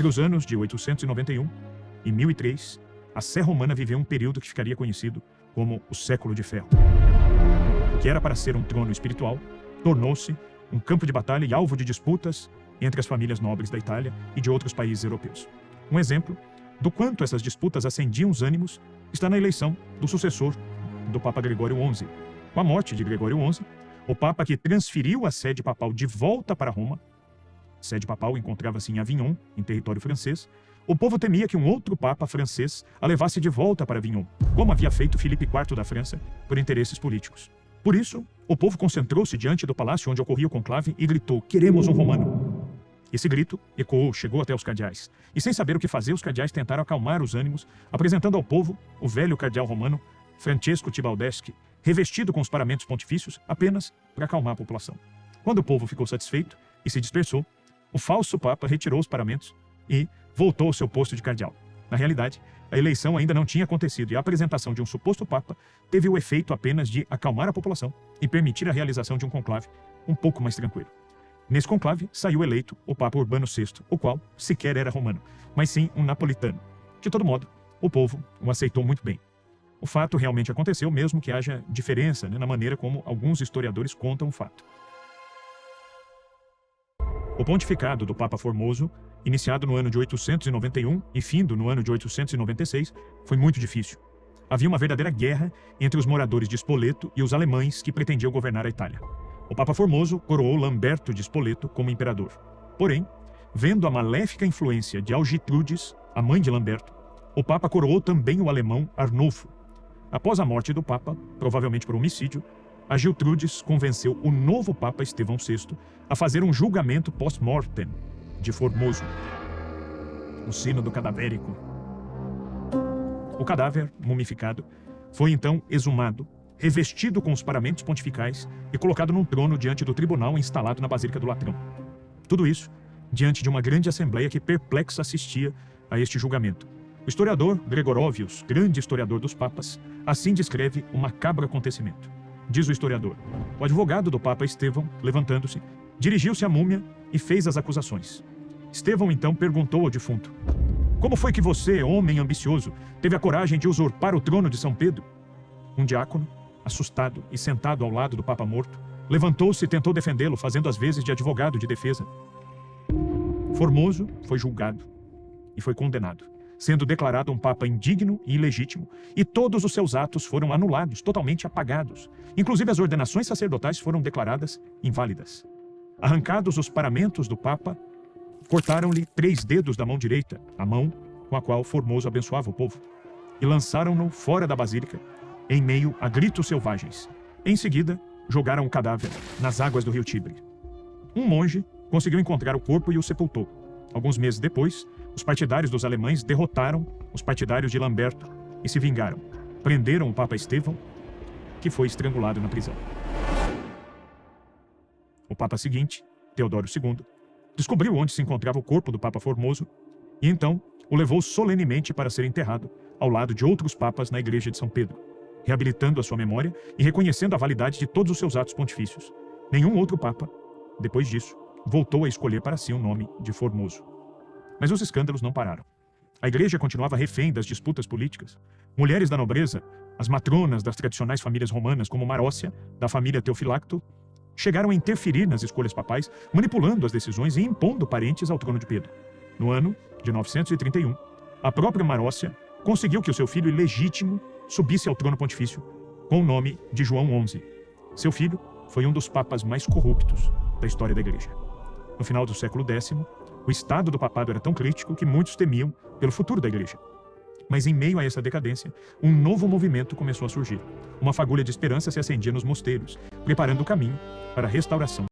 Entre os anos de 891 e 1003, a Sé Romana viveu um período que ficaria conhecido como o Século de Ferro. O que era para ser um trono espiritual, tornou-se um campo de batalha e alvo de disputas entre as famílias nobres da Itália e de outros países europeus. Um exemplo do quanto essas disputas acendiam os ânimos está na eleição do sucessor do Papa Gregório XI. Com a morte de Gregório XI, o Papa que transferiu a sede papal de volta para Roma, a sede papal encontrava-se em Avignon, em território francês, o povo temia que um outro Papa francês a levasse de volta para Avignon, como havia feito Filipe IV da França, por interesses políticos. Por isso, o povo concentrou-se diante do palácio onde ocorria o conclave e gritou: "Queremos um romano!" Esse grito ecoou, chegou até os cardeais. E sem saber o que fazer, os cardeais tentaram acalmar os ânimos, apresentando ao povo o velho cardeal romano, Francesco Tibaldeschi, revestido com os paramentos pontifícios apenas para acalmar a população. Quando o povo ficou satisfeito e se dispersou, o falso Papa retirou os paramentos e voltou ao seu posto de cardeal. Na realidade, a eleição ainda não tinha acontecido e a apresentação de um suposto Papa teve o efeito apenas de acalmar a população e permitir a realização de um conclave um pouco mais tranquilo. Nesse conclave, saiu eleito o Papa Urbano VI, o qual sequer era romano, mas sim um napolitano. De todo modo, o povo o aceitou muito bem. O fato realmente aconteceu, mesmo que haja diferença na maneira como alguns historiadores contam o fato. O pontificado do Papa Formoso, iniciado no ano de 891 e findo no ano de 896, foi muito difícil. Havia uma verdadeira guerra entre os moradores de Spoleto e os alemães que pretendiam governar a Itália. O Papa Formoso coroou Lamberto de Spoleto como imperador. Porém, vendo a maléfica influência de Algitrudes, a mãe de Lamberto, o Papa coroou também o alemão Arnulfo. Após a morte do Papa, provavelmente por homicídio, Agiltrudes convenceu o novo Papa Estevão VI a fazer um julgamento post-mortem de Formoso, o sínodo cadavérico. O cadáver, mumificado, foi então exumado, revestido com os paramentos pontificais e colocado num trono diante do tribunal instalado na Basílica do Latrão. Tudo isso diante de uma grande assembleia que perplexa assistia a este julgamento. O historiador Gregorovius, grande historiador dos papas, assim descreve o macabro acontecimento. Diz o historiador: o advogado do Papa Estevão, levantando-se, dirigiu-se à múmia e fez as acusações. Estevão então perguntou ao defunto: "Como foi que você, homem ambicioso, teve a coragem de usurpar o trono de São Pedro?" Um diácono, assustado e sentado ao lado do Papa morto, levantou-se e tentou defendê-lo, fazendo as vezes de advogado de defesa. Formoso foi julgado e foi condenado, sendo declarado um Papa indigno e ilegítimo, e todos os seus atos foram anulados, totalmente apagados. Inclusive as ordenações sacerdotais foram declaradas inválidas. Arrancados os paramentos do Papa, cortaram-lhe 3 dedos da mão direita, a mão com a qual Formoso abençoava o povo, e lançaram-no fora da basílica, em meio a gritos selvagens. Em seguida, jogaram o cadáver nas águas do rio Tibre. Um monge conseguiu encontrar o corpo e o sepultou. Alguns meses depois, os partidários dos alemães derrotaram os partidários de Lamberto e se vingaram. Prenderam o Papa Estevão, que foi estrangulado na prisão. O Papa seguinte, Teodório II, descobriu onde se encontrava o corpo do Papa Formoso e então o levou solenemente para ser enterrado ao lado de outros papas na igreja de São Pedro, reabilitando a sua memória e reconhecendo a validade de todos os seus atos pontifícios. Nenhum outro papa, depois disso, voltou a escolher para si o nome de Formoso. Mas os escândalos não pararam. A igreja continuava refém das disputas políticas. Mulheres da nobreza, as matronas das tradicionais famílias romanas, como Marócia, da família Teofilacto, chegaram a interferir nas escolhas papais, manipulando as decisões e impondo parentes ao trono de Pedro. No ano de 931, a própria Marócia conseguiu que o seu filho ilegítimo subisse ao trono pontifício com o nome de João XI. Seu filho foi um dos papas mais corruptos da história da igreja. No final do século X, o estado do papado era tão crítico que muitos temiam pelo futuro da igreja. Mas em meio a essa decadência, um novo movimento começou a surgir. Uma fagulha de esperança se acendia nos mosteiros, preparando o caminho para a restauração